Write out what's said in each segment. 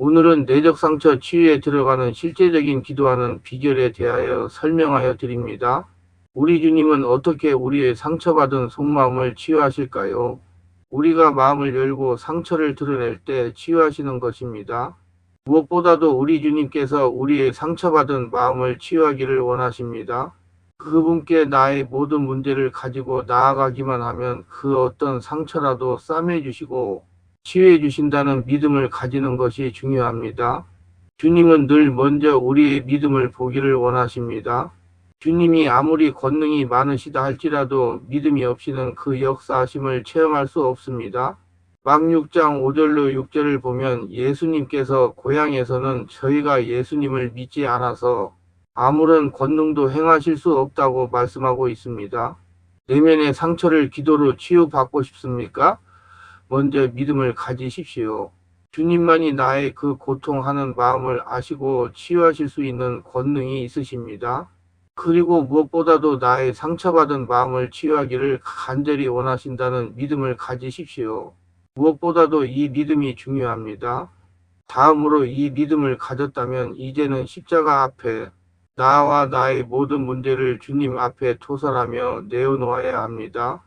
오늘은 내적 상처 치유에 들어가는 실제적인 기도하는 비결에 대하여 설명하여 드립니다. 우리 주님은 어떻게 우리의 상처받은 속마음을 치유하실까요? 우리가 마음을 열고 상처를 드러낼 때 치유하시는 것입니다. 무엇보다도 우리 주님께서 우리의 상처받은 마음을 치유하기를 원하십니다. 그분께 나의 모든 문제를 가지고 나아가기만 하면 그 어떤 상처라도 싸매주시고 치유해 주신다는 믿음을 가지는 것이 중요합니다. 주님은 늘 먼저 우리의 믿음을 보기를 원하십니다. 주님이 아무리 권능이 많으시다 할지라도 믿음이 없이는 그 역사하심을 체험할 수 없습니다. 막 6장 5절로 6절을 보면 예수님께서 고향에서는 저희가 예수님을 믿지 않아서 아무런 권능도 행하실 수 없다고 말씀하고 있습니다. 내면의 상처를 기도로 치유받고 싶습니까? 먼저 믿음을 가지십시오. 주님만이 나의 그 고통하는 마음을 아시고 치유하실 수 있는 권능이 있으십니다. 그리고 무엇보다도 나의 상처받은 마음을 치유하기를 간절히 원하신다는 믿음을 가지십시오. 무엇보다도 이 믿음이 중요합니다. 다음으로 이 믿음을 가졌다면 이제는 십자가 앞에 나와 나의 모든 문제를 주님 앞에 토설하며 내어놓아야 합니다.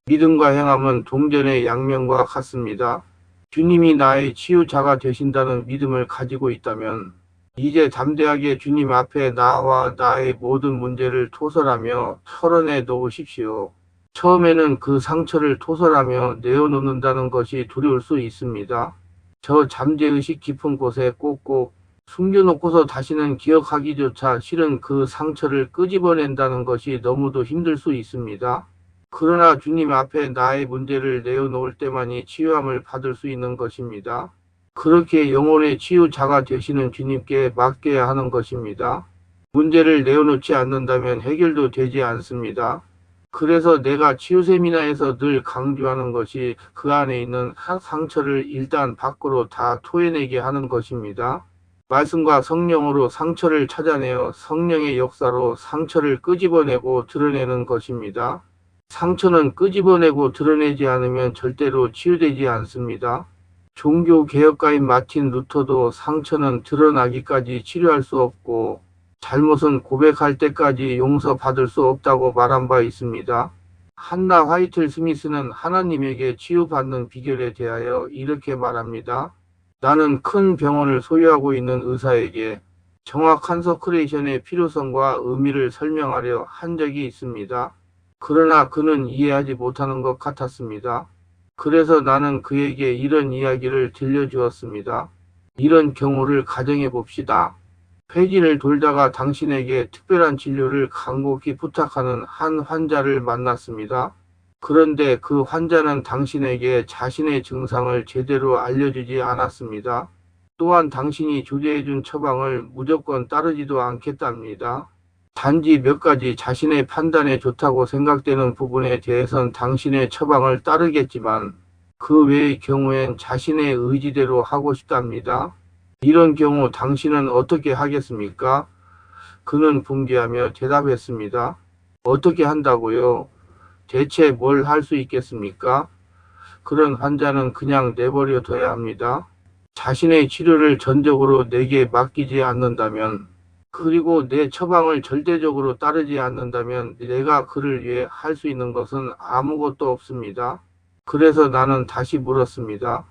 믿음과 행함은 동전의 양면과 같습니다. 주님이 나의 치유자가 되신다는 믿음을 가지고 있다면 이제 담대하게 주님 앞에 나와 나의 모든 문제를 토설하며 털어내 놓으십시오. 처음에는 그 상처를 토설하며 내어놓는다는 것이 두려울 수 있습니다. 저 잠재의식 깊은 곳에 꼭꼭 숨겨놓고서 다시는 기억하기조차 싫은 그 상처를 끄집어낸다는 것이 너무도 힘들 수 있습니다. 그러나 주님 앞에 나의 문제를 내어놓을 때만이 치유함을 받을 수 있는 것입니다. 그렇게 영혼의 치유자가 되시는 주님께 맡겨야 하는 것입니다. 문제를 내어놓지 않는다면 해결도 되지 않습니다. 그래서 내가 치유 세미나에서 늘 강조하는 것이 그 안에 있는 상처를 일단 밖으로 다 토해내게 하는 것입니다. 말씀과 성령으로 상처를 찾아내어 성령의 역사로 상처를 끄집어내고 드러내는 것입니다. 상처는 끄집어내고 드러내지 않으면 절대로 치유되지 않습니다. 종교개혁가인 마틴 루터도 상처는 드러나기까지 치료할 수 없고 잘못은 고백할 때까지 용서받을 수 없다고 말한 바 있습니다. 한나 화이틀 스미스는 하나님에게 치유받는 비결에 대하여 이렇게 말합니다. 나는 큰 병원을 소유하고 있는 의사에게 정확한 서큘레이션의 필요성과 의미를 설명하려 한 적이 있습니다. 그러나 그는 이해하지 못하는 것 같았습니다. 그래서 나는 그에게 이런 이야기를 들려주었습니다. 이런 경우를 가정해 봅시다. 폐진을 돌다가 당신에게 특별한 진료를 간곡히 부탁하는 한 환자를 만났습니다. 그런데 그 환자는 당신에게 자신의 증상을 제대로 알려주지 않았습니다. 또한 당신이 조제해준 처방을 무조건 따르지도 않겠답니다. 단지 몇 가지 자신의 판단에 좋다고 생각되는 부분에 대해선 당신의 처방을 따르겠지만 그 외의 경우엔 자신의 의지대로 하고 싶답니다. 이런 경우 당신은 어떻게 하겠습니까? 그는 붕괴하며 대답했습니다. 어떻게 한다고요? 대체 뭘 할 수 있겠습니까? 그런 환자는 그냥 내버려 둬야 합니다. 자신의 치료를 전적으로 내게 맡기지 않는다면, 그리고 내 처방을 절대적으로 따르지 않는다면 내가 그를 위해 할 수 있는 것은 아무것도 없습니다. 그래서 나는 다시 물었습니다.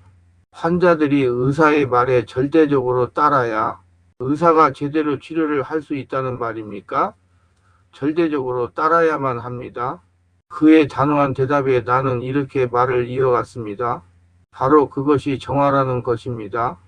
환자들이 의사의 말에 절대적으로 따라야 의사가 제대로 치료를 할 수 있다는 말입니까? 절대적으로 따라야만 합니다. 그의 단호한 대답에 나는 이렇게 말을 이어갔습니다. 바로 그것이 정화라는 것입니다.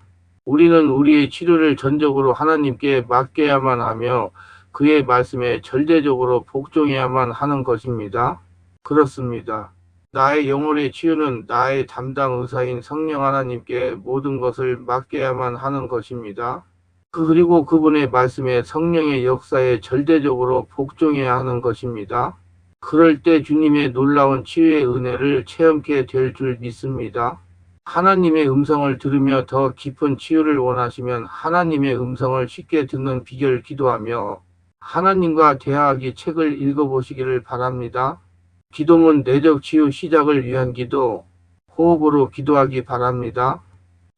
우리는 우리의 치료를 전적으로 하나님께 맡겨야만 하며 그의 말씀에 절대적으로 복종해야만 하는 것입니다. 그렇습니다. 나의 영혼의 치유는 나의 담당 의사인 성령 하나님께 모든 것을 맡겨야만 하는 것입니다. 그리고 그분의 말씀에 성령의 역사에 절대적으로 복종해야 하는 것입니다. 그럴 때 주님의 놀라운 치유의 은혜를 체험케 될 줄 믿습니다. 하나님의 음성을 들으며 더 깊은 치유를 원하시면 하나님의 음성을 쉽게 듣는 비결 기도하며 하나님과 대화하기 책을 읽어보시기를 바랍니다. 기도문 내적 치유 시작을 위한 기도, 호흡으로 기도하기 바랍니다.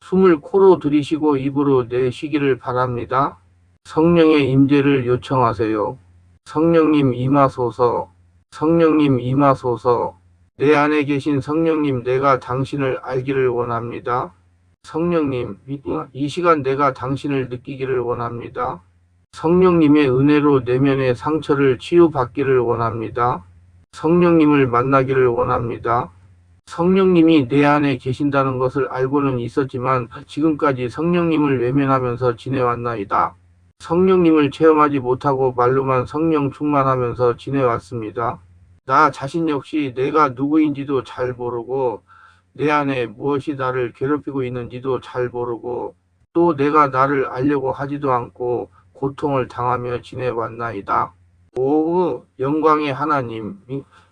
숨을 코로 들이쉬고 입으로 내쉬기를 바랍니다. 성령의 임재를 요청하세요. 성령님 임하소서. 성령님 임하소서. 내 안에 계신 성령님, 내가 당신을 알기를 원합니다. 성령님, 이 시간 내가 당신을 느끼기를 원합니다. 성령님의 은혜로 내면의 상처를 치유받기를 원합니다. 성령님을 만나기를 원합니다. 성령님이 내 안에 계신다는 것을 알고는 있었지만 지금까지 성령님을 외면하면서 지내왔나이다. 성령님을 체험하지 못하고 말로만 성령 충만하면서 지내왔습니다. 나 자신 역시 내가 누구인지도 잘 모르고 내 안에 무엇이 나를 괴롭히고 있는지도 잘 모르고 또 내가 나를 알려고 하지도 않고 고통을 당하며 지내왔나이다. 오, 영광의 하나님,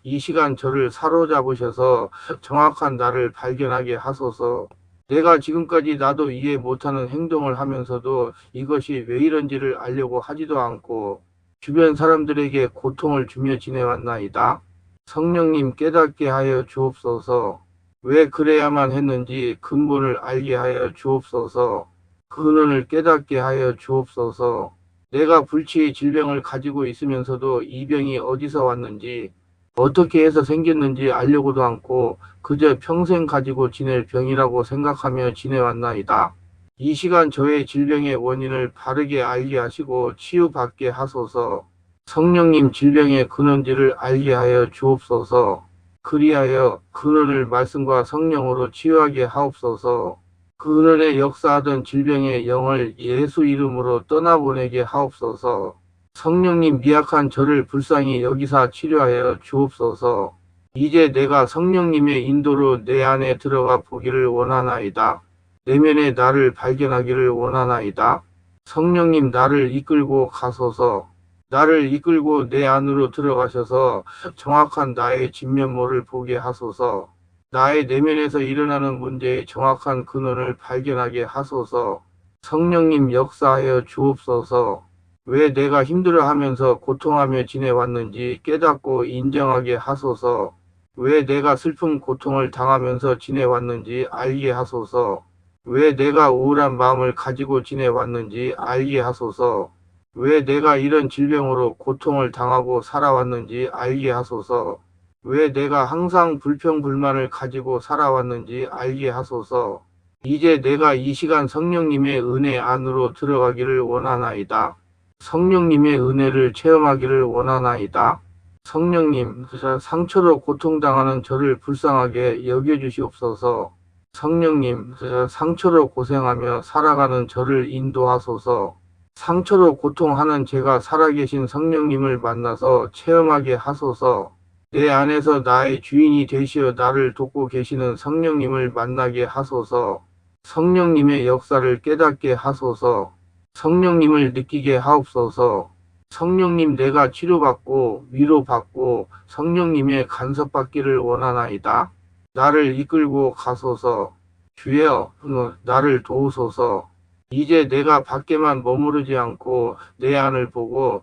이 시간 저를 사로잡으셔서 정확한 나를 발견하게 하소서. 내가 지금까지 나도 이해 못하는 행동을 하면서도 이것이 왜 이런지를 알려고 하지도 않고 주변 사람들에게 고통을 주며 지내왔나이다. 성령님 깨닫게 하여 주옵소서. 왜 그래야만 했는지 근본을 알게 하여 주옵소서. 근원을 깨닫게 하여 주옵소서. 내가 불치의 질병을 가지고 있으면서도 이 병이 어디서 왔는지 어떻게 해서 생겼는지 알려고도 않고 그저 평생 가지고 지낼 병이라고 생각하며 지내왔나이다. 이 시간 저의 질병의 원인을 바르게 알게 하시고 치유받게 하소서. 성령님, 질병의 근원지를 알게 하여 주옵소서. 그리하여 근원을 말씀과 성령으로 치유하게 하옵소서. 근원에 역사하던 질병의 영을 예수 이름으로 떠나보내게 하옵소서. 성령님, 미약한 저를 불쌍히 여기사 치료하여 주옵소서. 이제 내가 성령님의 인도로 내 안에 들어가 보기를 원하나이다. 내면의 나를 발견하기를 원하나이다. 성령님, 나를 이끌고 가소서. 나를 이끌고 내 안으로 들어가셔서 정확한 나의 진면모를 보게 하소서. 나의 내면에서 일어나는 문제의 정확한 근원을 발견하게 하소서. 성령님, 역사하여 주옵소서. 왜 내가 힘들어하면서 고통하며 지내왔는지 깨닫고 인정하게 하소서. 왜 내가 슬픔 고통을 당하면서 지내왔는지 알게 하소서. 왜 내가 우울한 마음을 가지고 지내왔는지 알게 하소서. 왜 내가 이런 질병으로 고통을 당하고 살아왔는지 알게 하소서. 왜 내가 항상 불평불만을 가지고 살아왔는지 알게 하소서. 이제 내가 이 시간 성령님의 은혜 안으로 들어가기를 원하나이다. 성령님의 은혜를 체험하기를 원하나이다. 성령님, 상처로 고통당하는 저를 불쌍하게 여겨주시옵소서. 성령님, 상처로 고생하며 살아가는 저를 인도하소서. 상처로 고통하는 제가 살아계신 성령님을 만나서 체험하게 하소서. 내 안에서 나의 주인이 되시어 나를 돕고 계시는 성령님을 만나게 하소서. 성령님의 역사를 깨닫게 하소서. 성령님을 느끼게 하옵소서. 성령님, 내가 치료받고 위로받고 성령님의 간섭받기를 원하나이다. 나를 이끌고 가소서. 주여, 나를 도우소서. 이제 내가 밖에만 머무르지 않고 내 안을 보고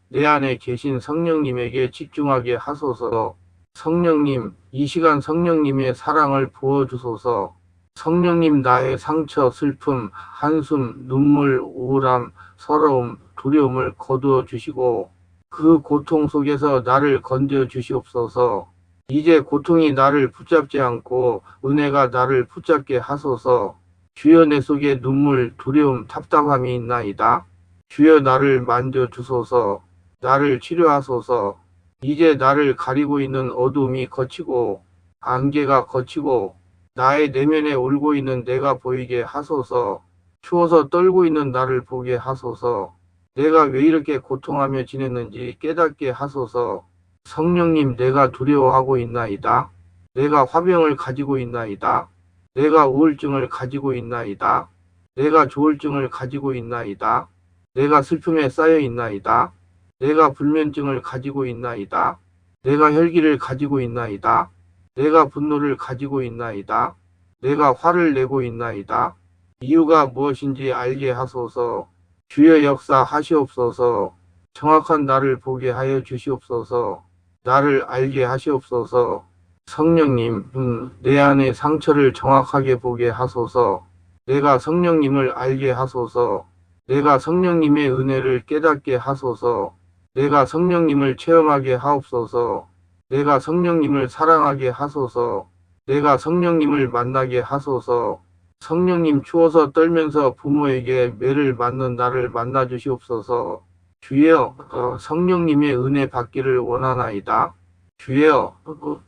내 안에 계신 성령님에게 집중하게 하소서. 성령님, 이 시간 성령님의 사랑을 부어주소서. 성령님, 나의 상처, 슬픔, 한숨, 눈물, 우울함, 서러움, 두려움을 거두어 주시고 그 고통 속에서 나를 건져 주시옵소서. 이제 고통이 나를 붙잡지 않고 은혜가 나를 붙잡게 하소서. 주여, 내 속에 눈물, 두려움, 답답함이 있나이다. 주여, 나를 만져주소서. 나를 치료하소서. 이제 나를 가리고 있는 어두움이 걷히고 안개가 걷히고 나의 내면에 울고 있는 내가 보이게 하소서. 추워서 떨고 있는 나를 보게 하소서. 내가 왜 이렇게 고통하며 지냈는지 깨닫게 하소서. 성령님, 내가 두려워하고 있나이다. 내가 화병을 가지고 있나이다. 내가 우울증을 가지고 있나이다. 내가 조울증을 가지고 있나이다. 내가 슬픔에 쌓여 있나이다. 내가 불면증을 가지고 있나이다. 내가 혈기를 가지고 있나이다. 내가 분노를 가지고 있나이다. 내가 화를 내고 있나이다. 이유가 무엇인지 알게 하소서. 주여, 역사하시옵소서. 정확한 나를 보게 하여 주시옵소서. 나를 알게 하시옵소서. 성령님, 내 안의 상처를 정확하게 보게 하소서. 내가 성령님을 알게 하소서. 내가 성령님의 은혜를 깨닫게 하소서. 내가 성령님을 체험하게 하옵소서. 내가 성령님을 사랑하게 하소서. 내가 성령님을 만나게 하소서. 성령님 추워서 떨면서 부모에게 매를 맞는 나를 만나 주시옵소서. 주여, 성령님의 은혜 받기를 원하나이다. 주여,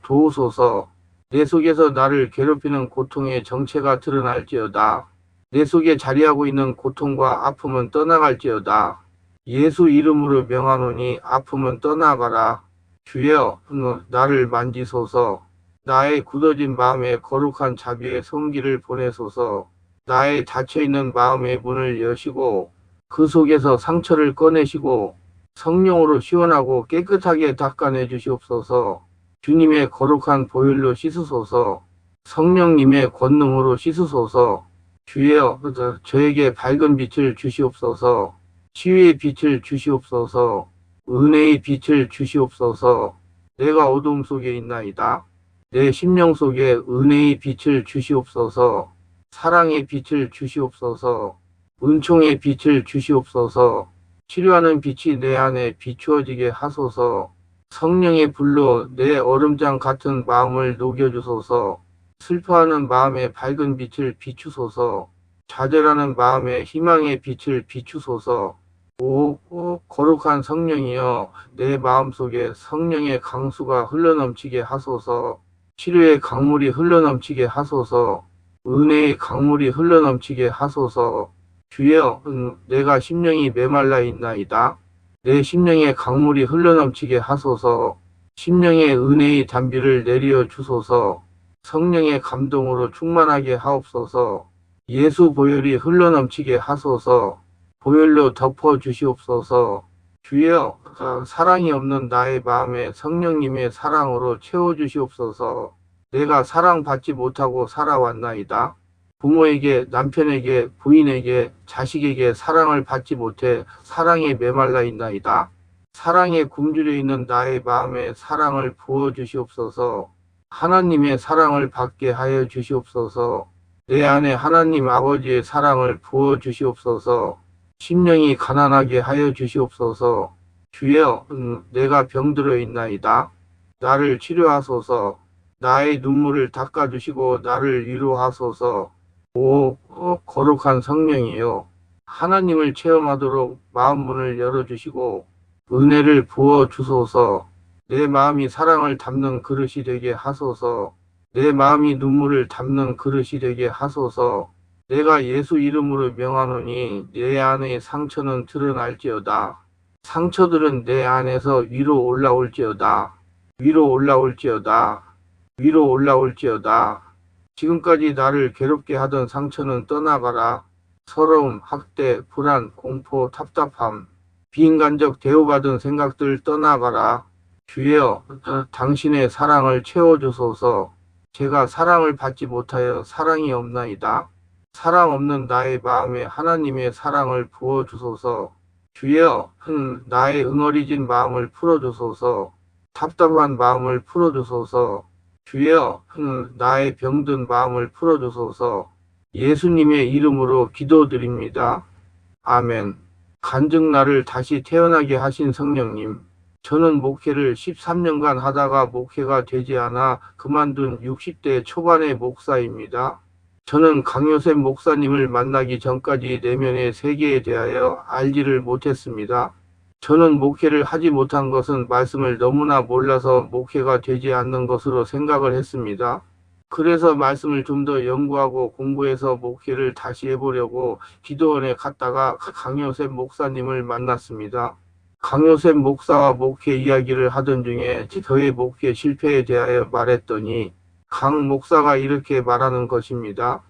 도우소서. 내 속에서 나를 괴롭히는 고통의 정체가 드러날지어다. 내 속에 자리하고 있는 고통과 아픔은 떠나갈지어다. 예수 이름으로 명하노니 아픔은 떠나가라. 주여, 나를 만지소서. 나의 굳어진 마음에 거룩한 자비의 손길을 보내소서. 나의 닫혀있는 마음의 문을 여시고 그 속에서 상처를 꺼내시고 성령으로 시원하고 깨끗하게 닦아내 주시옵소서. 주님의 거룩한 보혈로 씻으소서. 성령님의 권능으로 씻으소서. 주여, 저에게 밝은 빛을 주시옵소서. 치유의 빛을 주시옵소서. 은혜의 빛을 주시옵소서. 내가 어둠 속에 있나이다. 내 심령 속에 은혜의 빛을 주시옵소서. 사랑의 빛을 주시옵소서. 은총의 빛을 주시옵소서. 치료하는 빛이 내 안에 비추어지게 하소서. 성령의 불로 내 얼음장 같은 마음을 녹여주소서. 슬퍼하는 마음에 밝은 빛을 비추소서. 좌절하는 마음에 희망의 빛을 비추소서. 오, 거룩한 성령이여, 내 마음속에 성령의 강수가 흘러넘치게 하소서. 치료의 강물이 흘러넘치게 하소서. 은혜의 강물이 흘러넘치게 하소서. 주여, 내가 심령이 메말라 있나이다. 내 심령에 강물이 흘러넘치게 하소서. 심령의 은혜의 단비를 내려 주소서. 성령의 감동으로 충만하게 하옵소서. 예수 보혈이 흘러넘치게 하소서. 보혈로 덮어 주시옵소서. 주여, 사랑이 없는 나의 마음에 성령님의 사랑으로 채워 주시옵소서. 내가 사랑받지 못하고 살아왔나이다. 부모에게, 남편에게, 부인에게, 자식에게 사랑을 받지 못해 사랑에 메말라 있나이다. 사랑에 굶주려 있는 나의 마음에 사랑을 부어 주시옵소서. 하나님의 사랑을 받게 하여 주시옵소서. 내 안에 하나님 아버지의 사랑을 부어 주시옵소서. 심령이 가난하게 하여 주시옵소서. 주여, 내가 병들어 있나이다. 나를 치료하소서. 나의 눈물을 닦아주시고 나를 위로하소서. 오, 거룩한 성령이여, 하나님을 체험하도록 마음 문을 열어주시고 은혜를 부어 주소서. 내 마음이 사랑을 담는 그릇이 되게 하소서. 내 마음이 눈물을 담는 그릇이 되게 하소서. 내가 예수 이름으로 명하노니 내 안의 상처는 드러날지어다. 상처들은 내 안에서 위로 올라올지어다. 위로 올라올지어다. 위로 올라올지어다. 지금까지 나를 괴롭게 하던 상처는 떠나가라. 서러움, 학대, 불안, 공포, 답답함, 비인간적 대우받은 생각들 떠나가라. 주여, 당신의 사랑을 채워주소서. 제가 사랑을 받지 못하여 사랑이 없나이다. 사랑 없는 나의 마음에 하나님의 사랑을 부어주소서. 주여, 나의 응어리진 마음을 풀어주소서. 답답한 마음을 풀어주소서. 주여, 나의 병든 마음을 풀어주소서. 예수님의 이름으로 기도드립니다. 아멘. 간증 나를 다시 태어나게 하신 성령님, 저는 목회를 13년간 하다가 목회가 되지 않아 그만둔 60대 초반의 목사입니다. 저는 강요셉 목사님을 만나기 전까지 내면의 세계에 대하여 알지를 못했습니다. 저는 목회를 하지 못한 것은 말씀을 너무나 몰라서 목회가 되지 않는 것으로 생각을 했습니다. 그래서 말씀을 좀 더 연구하고 공부해서 목회를 다시 해보려고 기도원에 갔다가 강요셉 목사님을 만났습니다. 강요셉 목사와 목회 이야기를 하던 중에 저의 목회 실패에 대하여 말했더니 강 목사가 이렇게 말하는 것입니다.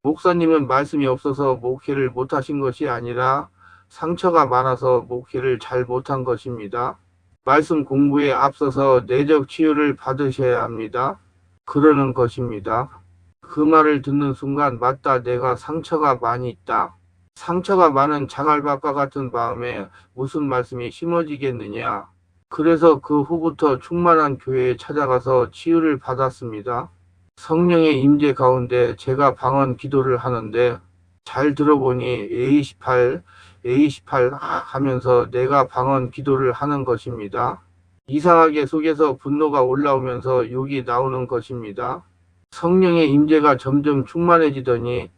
목사님은 말씀이 없어서 목회를 못하신 것이 아니라 상처가 많아서 목회를 잘 못한 것입니다. 말씀 공부에 앞서서 내적 치유를 받으셔야 합니다. 그러는 것입니다. 그 말을 듣는 순간 맞다, 내가 상처가 많이 있다. 상처가 많은 자갈밭과 같은 마음에 무슨 말씀이 심어지겠느냐. 그래서 그 후부터 충만한 교회에 찾아가서 치유를 받았습니다. 성령의 임재 가운데 제가 방언 기도를 하는데 잘 들어보니 A18 하면서 내가 방언 기도를 하는 것입니다. 이상하게 속에서 분노가 올라오면서 욕이 나오는 것입니다. 성령의 임재가 점점 충만해지더니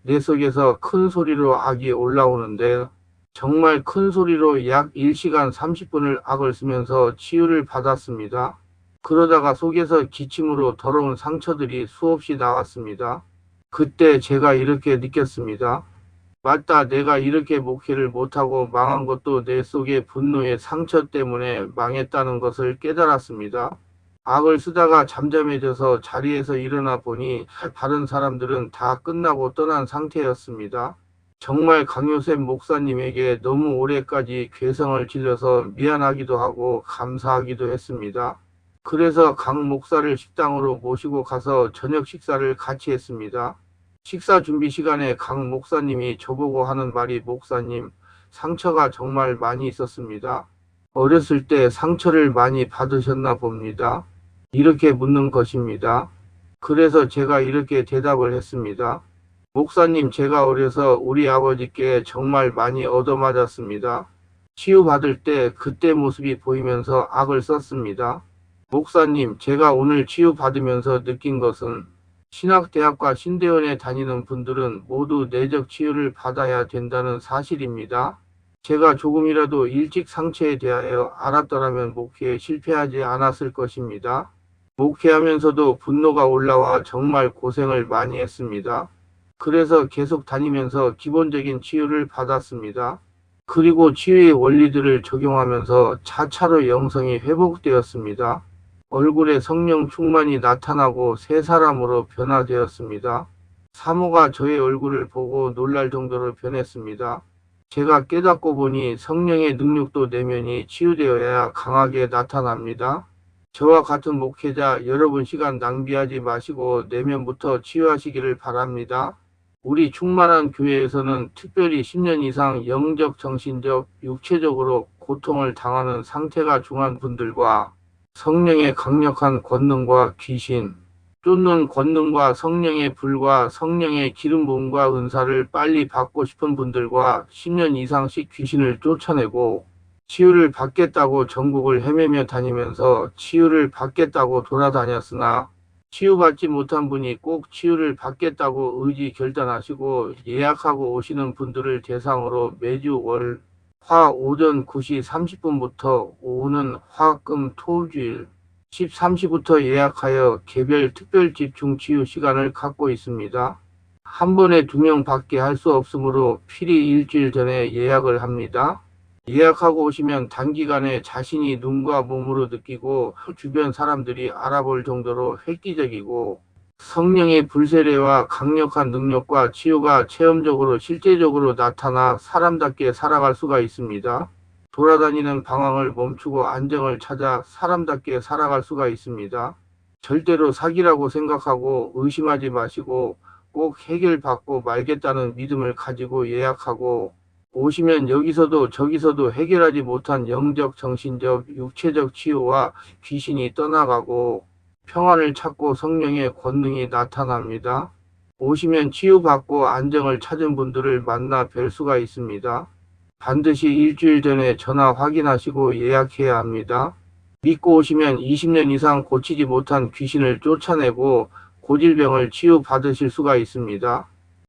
내 속에서 큰 소리로 악이 올라오는데 정말 큰 소리로 약 1시간 30분을 악을 쓰면서 치유를 받았습니다. 그러다가 속에서 기침으로 더러운 상처들이 수없이 나왔습니다. 그때 제가 이렇게 느꼈습니다. 맞다, 내가 이렇게 목회를 못하고 망한 것도 내 속의 분노의 상처 때문에 망했다는 것을 깨달았습니다. 악을 쓰다가 잠잠해져서 자리에서 일어나 보니 다른 사람들은 다 끝나고 떠난 상태였습니다. 정말 강요셉 목사님에게 너무 오래까지 괴성을 질러서 미안하기도 하고 감사하기도 했습니다. 그래서 강 목사를 식당으로 모시고 가서 저녁 식사를 같이 했습니다. 식사 준비 시간에 강 목사님이 저보고 하는 말이 목사님, 상처가 정말 많이 있었습니다. 어렸을 때 상처를 많이 받으셨나 봅니다. 이렇게 묻는 것입니다. 그래서 제가 이렇게 대답을 했습니다. 목사님, 제가 어려서 우리 아버지께 정말 많이 얻어맞았습니다. 치유받을 때 그때 모습이 보이면서 악을 썼습니다. 목사님, 제가 오늘 치유받으면서 느낀 것은 신학대학과 신대원에 다니는 분들은 모두 내적 치유를 받아야 된다는 사실입니다. 제가 조금이라도 일찍 상처에 대하여 알았더라면 목회에 실패하지 않았을 것입니다. 목회하면서도 분노가 올라와 정말 고생을 많이 했습니다. 그래서 계속 다니면서 기본적인 치유를 받았습니다. 그리고 치유의 원리들을 적용하면서 차차로 영성이 회복되었습니다. 얼굴에 성령 충만이 나타나고 새 사람으로 변화되었습니다. 사모가 저의 얼굴을 보고 놀랄 정도로 변했습니다. 제가 깨닫고 보니 성령의 능력도 내면이 치유되어야 강하게 나타납니다. 저와 같은 목회자 여러분 시간 낭비하지 마시고 내면부터 치유하시기를 바랍니다. 우리 충만한 교회에서는 특별히 10년 이상 영적, 정신적, 육체적으로 고통을 당하는 상태가 중한 분들과 성령의 강력한 권능과 귀신, 쫓는 권능과 성령의 불과 성령의 기름 부음과 은사를 빨리 받고 싶은 분들과 10년 이상씩 귀신을 쫓아내고 치유를 받겠다고 전국을 헤매며 다니면서 치유를 받겠다고 돌아다녔으나 치유받지 못한 분이 꼭 치유를 받겠다고 의지 결단하시고 예약하고 오시는 분들을 대상으로 매주 월 화 오전 9시 30분부터 오후는 화금 토주일 13시부터 예약하여 개별 특별 집중 치유 시간을 갖고 있습니다. 한 번에 2명 밖에 할 수 없으므로 필히 일주일 전에 예약을 합니다. 예약하고 오시면 단기간에 자신이 눈과 몸으로 느끼고 주변 사람들이 알아볼 정도로 획기적이고 성령의 불세례와 강력한 능력과 치유가 체험적으로 실제적으로 나타나 사람답게 살아갈 수가 있습니다. 돌아다니는 방황을 멈추고 안정을 찾아 사람답게 살아갈 수가 있습니다. 절대로 사기라고 생각하고 의심하지 마시고 꼭 해결받고 말겠다는 믿음을 가지고 예약하고 오시면 여기서도 저기서도 해결하지 못한 영적, 정신적, 육체적 치유와 귀신이 떠나가고 평안을 찾고 성령의 권능이 나타납니다. 오시면 치유받고 안정을 찾은 분들을 만나 뵐 수가 있습니다. 반드시 일주일 전에 전화 확인하시고 예약해야 합니다. 믿고 오시면 20년 이상 고치지 못한 귀신을 쫓아내고 고질병을 치유받으실 수가 있습니다.